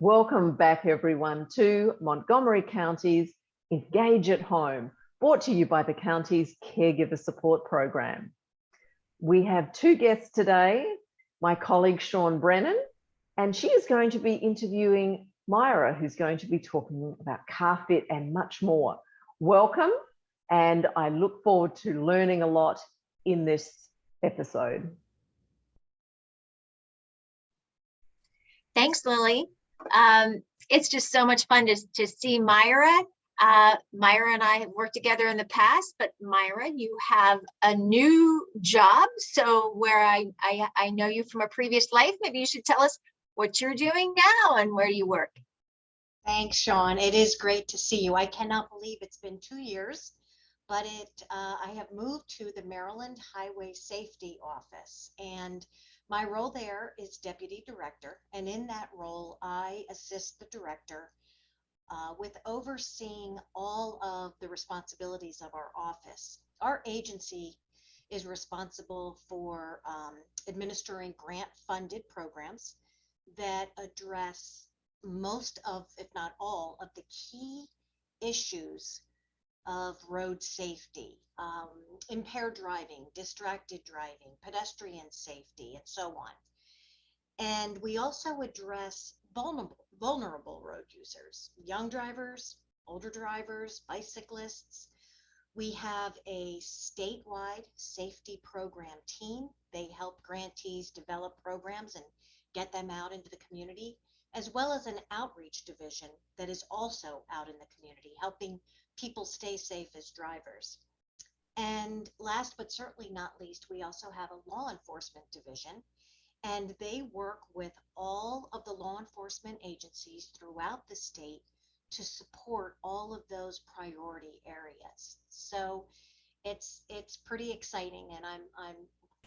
Welcome back, everyone, to Montgomery County's Engage at Home, brought to you by the county's Caregiver Support Program. We have two guests today, my colleague Sean Brennan, and she is going to be interviewing Myra, who's going to be talking about car fit and much more. Welcome, and I look forward to learning a lot in this episode. Thanks, Lily. It's just so much fun to see Myra. Myra and I have worked together in the past, but Myra, you have a new job. So where I know you from a previous life, maybe you should tell us what you're doing now and where you work. Thanks, Sean. It is great to see you. I cannot believe it's been 2 years, but I have moved to the Maryland Highway Safety Office, and my role there is deputy director, and in that role, I assist the director with overseeing all of the responsibilities of our office. Our agency is responsible for administering grant-funded programs that address most of, if not all, of the key issues of road safety, impaired driving, distracted driving, pedestrian safety, and so on. And we also address vulnerable road users, young drivers, older drivers, bicyclists. We have a statewide safety program team. They help grantees develop programs and get them out into the community, as well as an outreach division that is also out in the community, helping people stay safe as drivers. And last but certainly not least, we also have a law enforcement division, and they work with all of the law enforcement agencies throughout the state to support all of those priority areas. So it's pretty exciting, and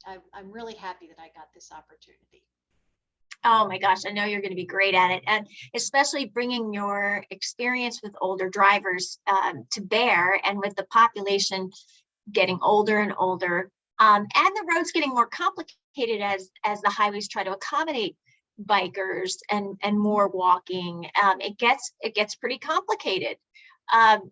I'm really happy that I got this opportunity. Oh my gosh, I know you're going to be great at it, and especially bringing your experience with older drivers to bear, and with the population getting older and older, and the roads getting more complicated as the highways try to accommodate bikers and more walking. It gets pretty complicated.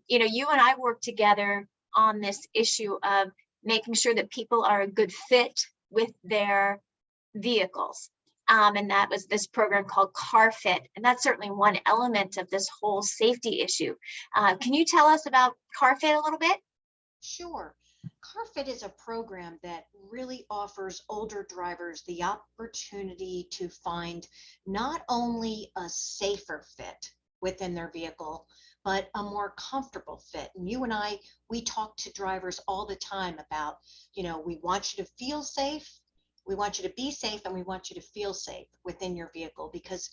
You and I work together on this issue of making sure that people are a good fit with their vehicles. And that was this program called Car Fit. And that's certainly one element of this whole safety issue. Can you tell us about Car Fit a little bit? Sure. Car Fit is a program that really offers older drivers the opportunity to find not only a safer fit within their vehicle, but a more comfortable fit. And you and I, we talk to drivers all the time about, we want you to feel safe. We want you to be safe, and we want you to feel safe within your vehicle, because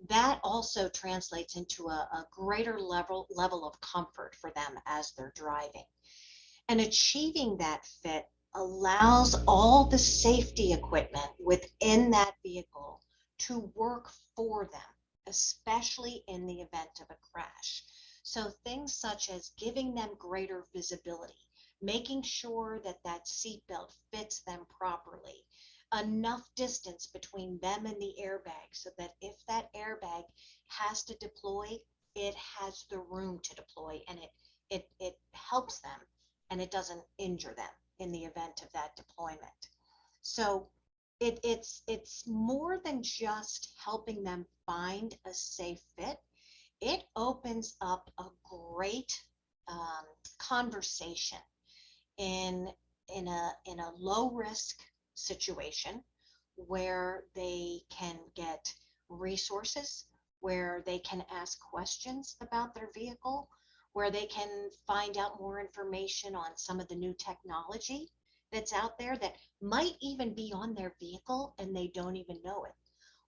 that also translates into a greater level of comfort for them as they're driving. And achieving that fit allows all the safety equipment within that vehicle to work for them, especially in the event of a crash. So things such as giving them greater visibility, making sure that that seatbelt fits them properly, enough distance between them and the airbag so that if that airbag has to deploy, it has the room to deploy, and it helps them and it doesn't injure them in the event of that deployment. So it's more than just helping them find a safe fit. It opens up a great conversation in a low risk situation where they can get resources, where they can ask questions about their vehicle, where they can find out more information on some of the new technology that's out there that might even be on their vehicle and they don't even know it.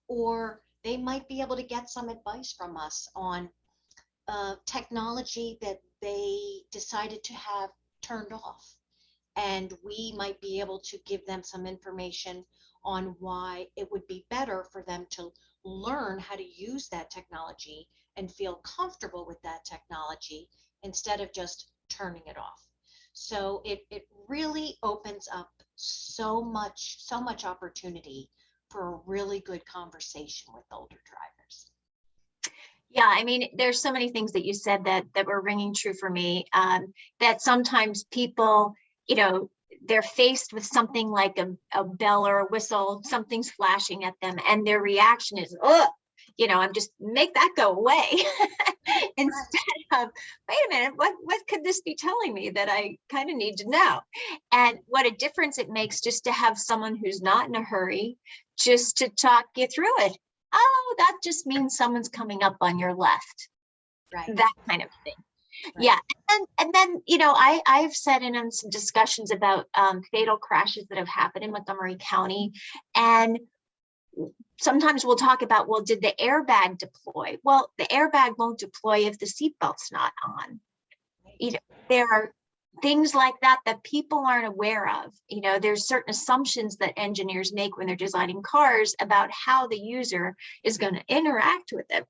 Or they might be able to get some advice from us on technology that they decided to have turned off. And we might be able to give them some information on why it would be better for them to learn how to use that technology and feel comfortable with that technology instead of just turning it off. So it really opens up so much opportunity for a really good conversation with older drivers. Yeah, I mean, there's so many things that you said that were ringing true for me. That sometimes people, you know, they're faced with something like a bell or a whistle, something's flashing at them, and their reaction is, oh, I'm just make that go away instead of, wait a minute, what could this be telling me that I kind of need to know? And what a difference it makes just to have someone who's not in a hurry, just to talk you through it. Oh, that just means someone's coming up on your left. Right. That kind of thing. Right. Yeah. And then, I've sat in on some discussions about fatal crashes that have happened in Montgomery County. And sometimes we'll talk about, well, did the airbag deploy? Well, the airbag won't deploy if the seatbelt's not on. There are things like that people aren't aware of. There's certain assumptions that engineers make when they're designing cars about how the user is going to interact with it.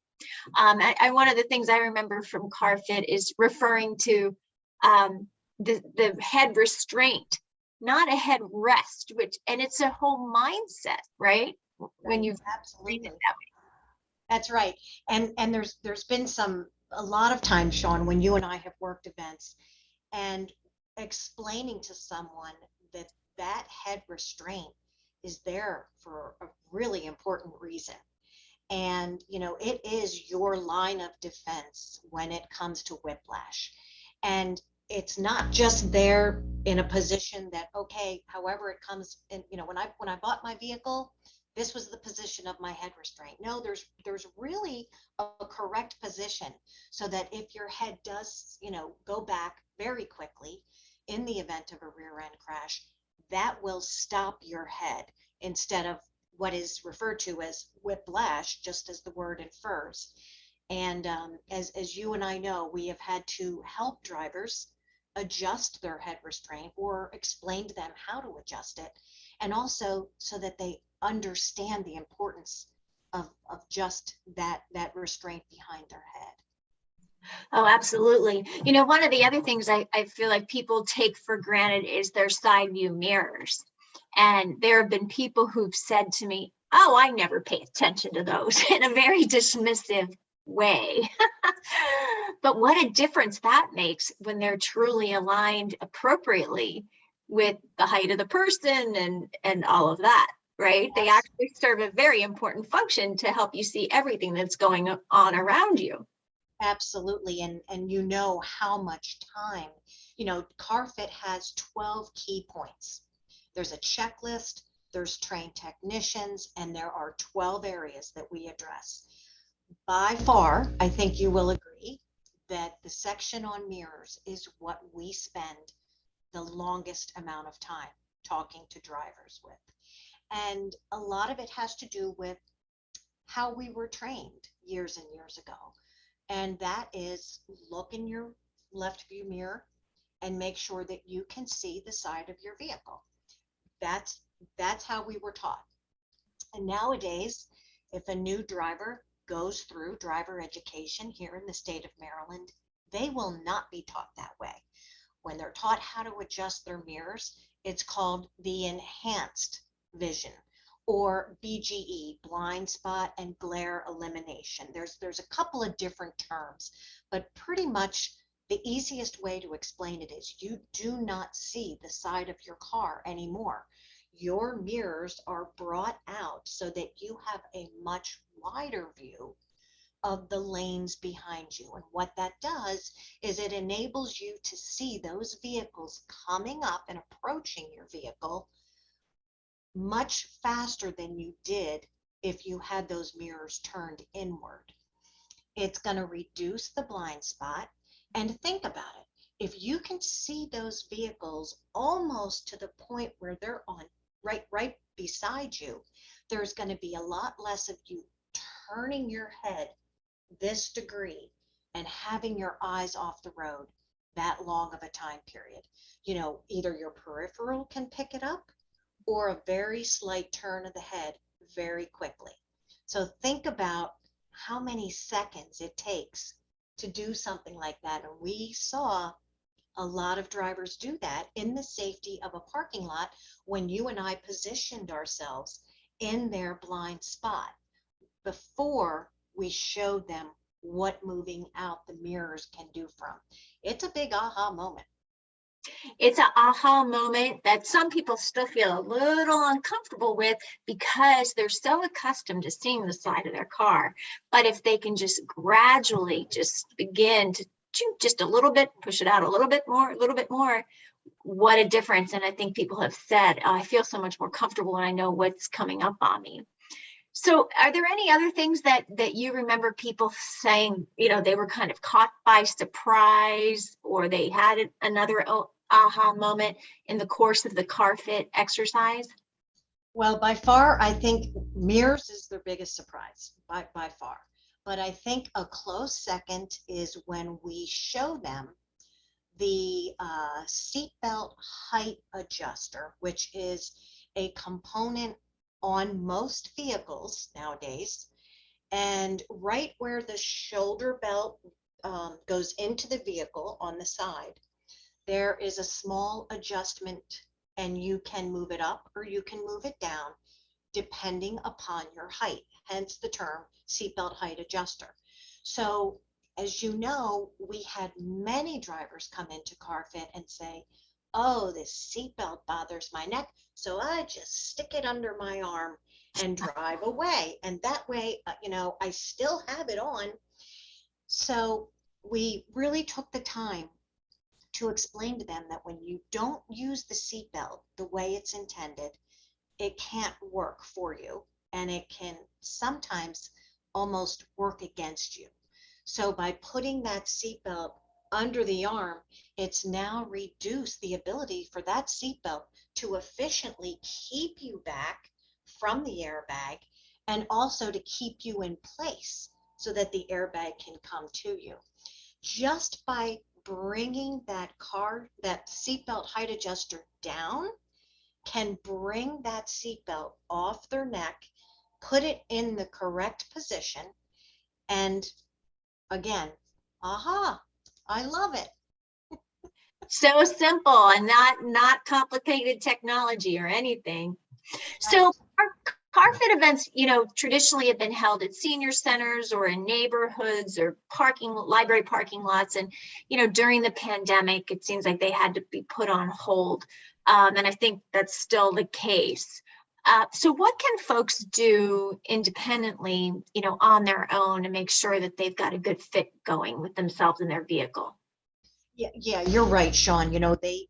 One of the things I remember from CarFit is referring to the head restraint, not a head rest, and it's a whole mindset, right? When you've absolutely that way. That's right. And there's been a lot of times, Sean, when you and I have worked events, and explaining to someone that head restraint is there for a really important reason. And, it is your line of defense when it comes to whiplash. And it's not just there in a position that, okay, however it comes in, when I bought my vehicle, this was the position of my head restraint. No, there's really a correct position so that if your head does, go back very quickly in the event of a rear end crash, that will stop your head instead of what is referred to as whiplash, just as the word infers. And as you and I know, we have had to help drivers adjust their head restraint or explain to them how to adjust it, and also so that they understand the importance of just that restraint behind their head. Oh, absolutely. One of the other things I feel like people take for granted is their side view mirrors. And there have been people who've said to me, oh, I never pay attention to those, in a very dismissive way. But what a difference that makes when they're truly aligned appropriately with the height of the person and all of that, right? Yes. They actually serve a very important function to help you see everything that's going on around you. Absolutely. And how much time, CarFit has 12 key points. There's a checklist, there's trained technicians, and there are 12 areas that we address. By far, I think you will agree that the section on mirrors is what we spend the longest amount of time talking to drivers with. And a lot of it has to do with how we were trained years and years ago. And that is, look in your left view mirror and make sure that you can see the side of your vehicle. That's how we were taught. And nowadays, if a new driver goes through driver education here in the state of Maryland, they will not be taught that way. When they're taught how to adjust their mirrors, it's called the enhanced vision, or BGE, blind spot and glare elimination. There's a couple of different terms, but pretty much the easiest way to explain it is you do not see the side of your car anymore. Your mirrors are brought out so that you have a much wider view of the lanes behind you. And what that does is it enables you to see those vehicles coming up and approaching your vehicle much faster than you did if you had those mirrors turned inward. It's going to reduce the blind spot. And think about it. If you can see those vehicles almost to the point where they're on right beside you, there's going to be a lot less of you turning your head this degree and having your eyes off the road that long of a time period. Either your peripheral can pick it up or a very slight turn of the head very quickly. So think about how many seconds it takes to do something like that. And we saw a lot of drivers do that in the safety of a parking lot when you and I positioned ourselves in their blind spot before we showed them what moving out the mirrors can do from. It's a big aha moment. It's an aha moment that some people still feel a little uncomfortable with because they're so accustomed to seeing the side of their car. But if they can just gradually just begin to just a little bit, push it out a little bit more, what a difference. And I think people have said, oh, I feel so much more comfortable when I know what's coming up on me. So are there any other things that you remember people saying, they were kind of caught by surprise, or they had another aha moment in the course of the car fit exercise? Well, by far, I think mirrors is their biggest surprise, by far. But I think a close second is when we show them the seatbelt height adjuster, which is a component on most vehicles nowadays. And right where the shoulder belt goes into the vehicle on the side, there is a small adjustment, and you can move it up or you can move it down depending upon your height, hence the term seatbelt height adjuster. So as you know, we had many drivers come into CarFit and say, oh, this seatbelt bothers my neck, so I just stick it under my arm and drive away. And that way, I still have it on. So we really took the time to explain to them that when you don't use the seatbelt the way it's intended, it can't work for you, and it can sometimes almost work against you. So by putting that seatbelt under the arm, it's now reduced the ability for that seatbelt to efficiently keep you back from the airbag, and also to keep you in place so that the airbag can come to you. Just by bringing that seatbelt height adjuster down can bring that seatbelt off their neck, put it in the correct position, and again, aha, I love it. So simple and not complicated technology or anything. Right. So car fit events, traditionally have been held at senior centers or in neighborhoods or library parking lots. And, during the pandemic, it seems like they had to be put on hold. And I think that's still the case. So what can folks do independently, on their own to make sure that they've got a good fit going with themselves and their vehicle? Yeah, you're right, Sean. They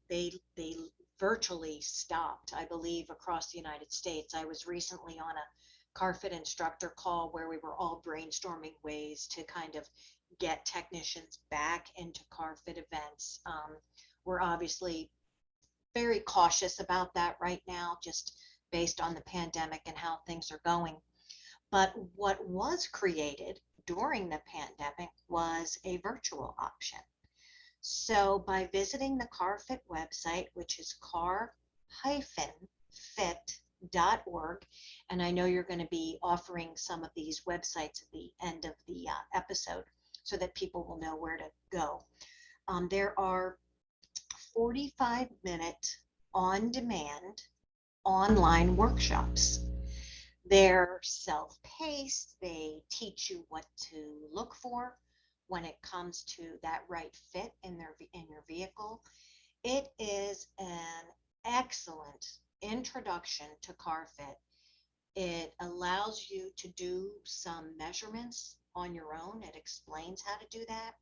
virtually stopped, I believe, across the United States. I was recently on a CarFit instructor call where we were all brainstorming ways to kind of get technicians back into CarFit events. We're obviously very cautious about that right now, just based on the pandemic and how things are going. But what was created during the pandemic was a virtual option. So by visiting the CarFit website, which is car-fit.org, and I know you're going to be offering some of these websites at the end of the episode so that people will know where to go. There are 45-minute on-demand online workshops. They're self-paced. They teach you what to look for when it comes to that right fit in your vehicle. It is an excellent introduction to CarFit. It allows you to do some measurements on your own. It explains how to do that.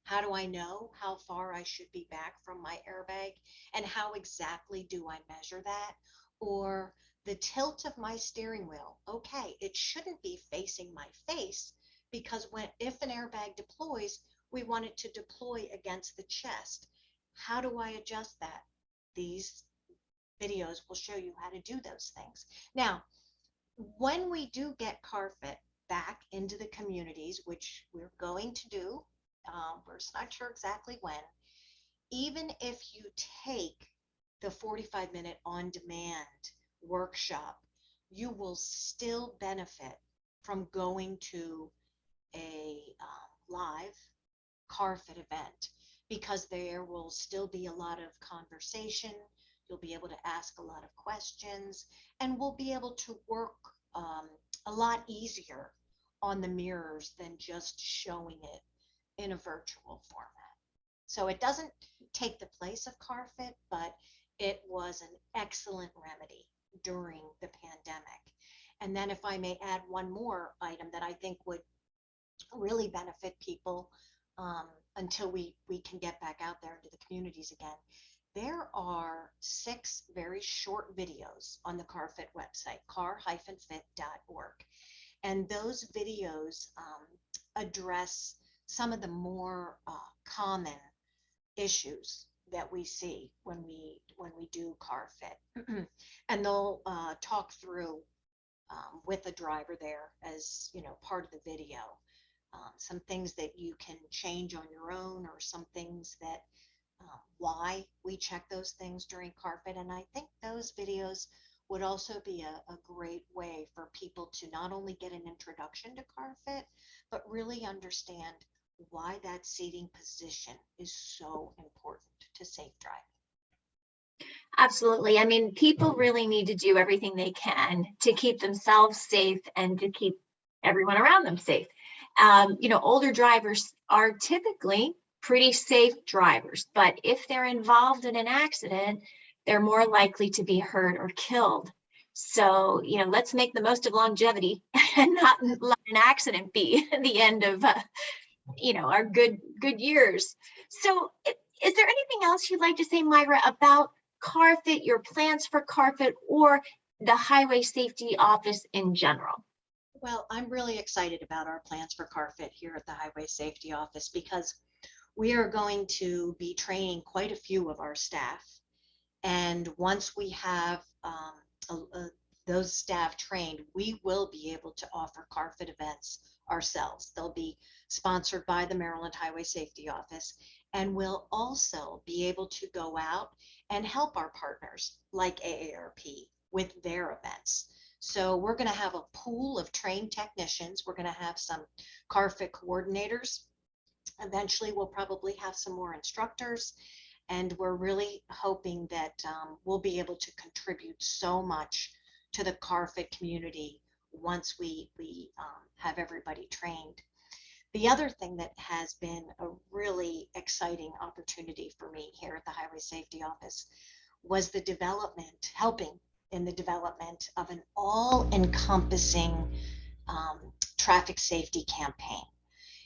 How do I know how far I should be back from my airbag, and how exactly do I measure that? Or the tilt of my steering wheel. Okay, it shouldn't be facing my face, because if an airbag deploys, we want it to deploy against the chest. How do I adjust that? These videos will show you how to do those things. Now, when we do get CarFit back into the communities, which we're going to do, we're not sure exactly when, even if you take the 45-minute on-demand workshop, you will still benefit from going to a live CarFit event, because there will still be a lot of conversation. You'll be able to ask a lot of questions, and we'll be able to work a lot easier on the mirrors than just showing it in a virtual format. So it doesn't take the place of CarFit, but it was an excellent remedy during the pandemic. And then if I may add one more item that I think would really benefit people until we can get back out there into the communities again. There are 6 very short videos on the CarFit website, car-fit.org. And those videos address some of the more common issues that we see when we do CarFit. And they'll talk through with the driver there as, you know, part of the video. Some things that you can change on your own, or some things that why we check those things during CarFit. And I think those videos would also be a great way for people to not only get an introduction to CarFit, but really understand why that seating position is so important to safe driving. Absolutely. I mean, people really need to do everything they can to keep themselves safe and to keep everyone around them safe. You know, older drivers are typically pretty safe drivers, but if they're involved in an accident, they're more likely to be hurt or killed. So, you know, let's make the most of longevity and not let an accident be the end of, you know, our good years. So is there anything else you'd like to say, Myra, about CarFit, your plans for CarFit, or the Highway Safety Office in general? Well, I'm really excited about our plans for CarFit here at the Highway Safety Office, because we are going to be training quite a few of our staff. And once we have those staff trained, we will be able to offer CarFit events ourselves. They'll be sponsored by the Maryland Highway Safety Office, and we'll also be able to go out and help our partners like AARP with their events. So we're going to have a pool of trained technicians. We're going to have some CarFit coordinators. Eventually, we'll probably have some more instructors, and we're really hoping that we'll be able to contribute so much to the CarFit community once we have everybody trained. The other thing that has been a really exciting opportunity for me here at the Highway Safety Office was the development, helping in the development of an all-encompassing traffic safety campaign.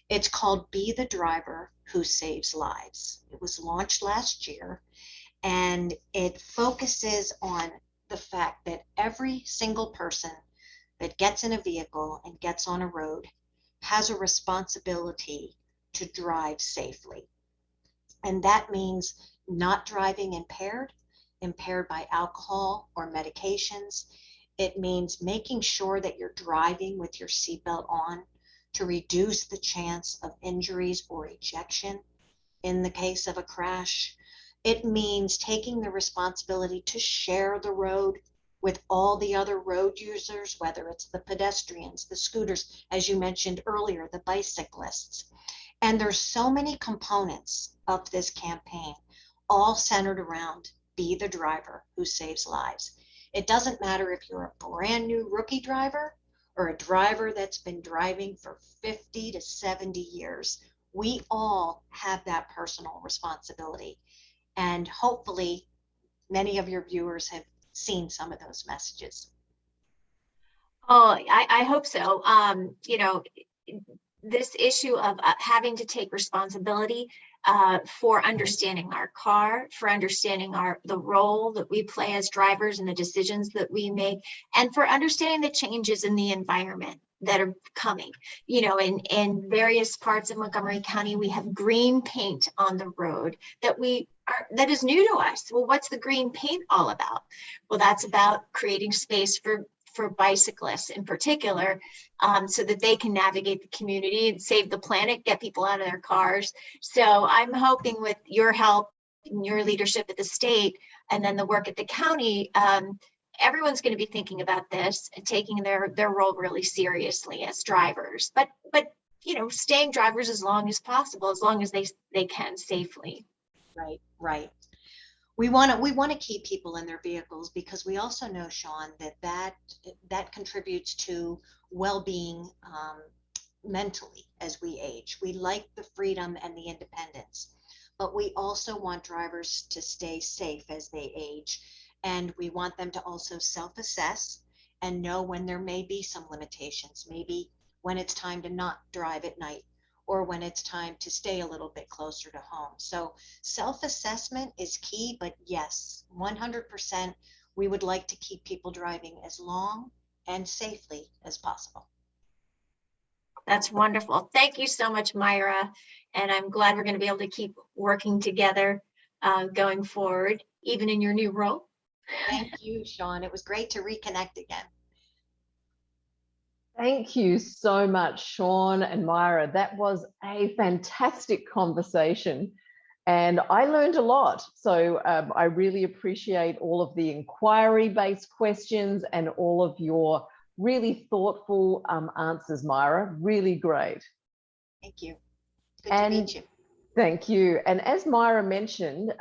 It's called Be the Driver Who Saves Lives. It was launched last year, and it focuses on the fact that every single person that gets in a vehicle and gets on a road has a responsibility to drive safely. And that means not driving impaired by alcohol or medications. It means making sure that you're driving with your seatbelt on to reduce the chance of injuries or ejection in the case of a crash. It means taking the responsibility to share the road with all the other road users, whether it's the pedestrians, the scooters, as you mentioned earlier, the bicyclists. And there's so many components of this campaign, all centered around Be the Driver Who Saves Lives. It doesn't matter if you're a brand new rookie driver or a driver that's been driving for 50 to 70 years. We all have that personal responsibility. And hopefully many of your viewers have seen some of those messages. Oh, I hope so. You know, this issue of having to take responsibility for understanding our car, for understanding the role that we play as drivers and the decisions that we make, and for understanding the changes in the environment that are coming. You know, in various parts of Montgomery County, we have green paint on the road that is new to us. Well, what's the green paint all about? Well, that's about creating space for bicyclists in particular, so that they can navigate the community and save the planet, get people out of their cars. So I'm hoping with your help and your leadership at the state, and then the work at the county, everyone's going to be thinking about this and taking their role really seriously as drivers, but you know, staying drivers as long as possible, as long as they can safely. Right. We want to keep people in their vehicles, because we also know, Sean, that contributes to well-being mentally as we age. We like the freedom and the independence, but we also want drivers to stay safe as they age. And we want them to also self-assess and know when there may be some limitations, maybe when it's time to not drive at night or when it's time to stay a little bit closer to home. So self-assessment is key, but yes, 100%, we would like to keep people driving as long and safely as possible. That's wonderful. Thank you so much, Myra. And I'm glad we're going to be able to keep working together going forward, even in your new role. Thank you, Sean. It was great to reconnect again. Thank you so much, Sean and Myra. That was a fantastic conversation and I learned a lot. So I really appreciate all of the inquiry-based questions and all of your really thoughtful answers, Myra. Really great. Thank you. Good to meet you. Thank you. And as Myra mentioned,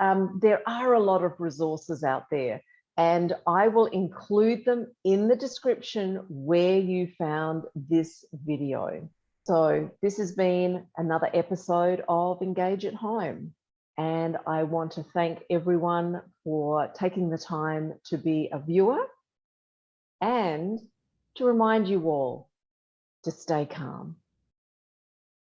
there are a lot of resources out there, and I will include them in the description where you found this video. So this has been another episode of Engage at Home, and I want to thank everyone for taking the time to be a viewer and to remind you all to stay calm.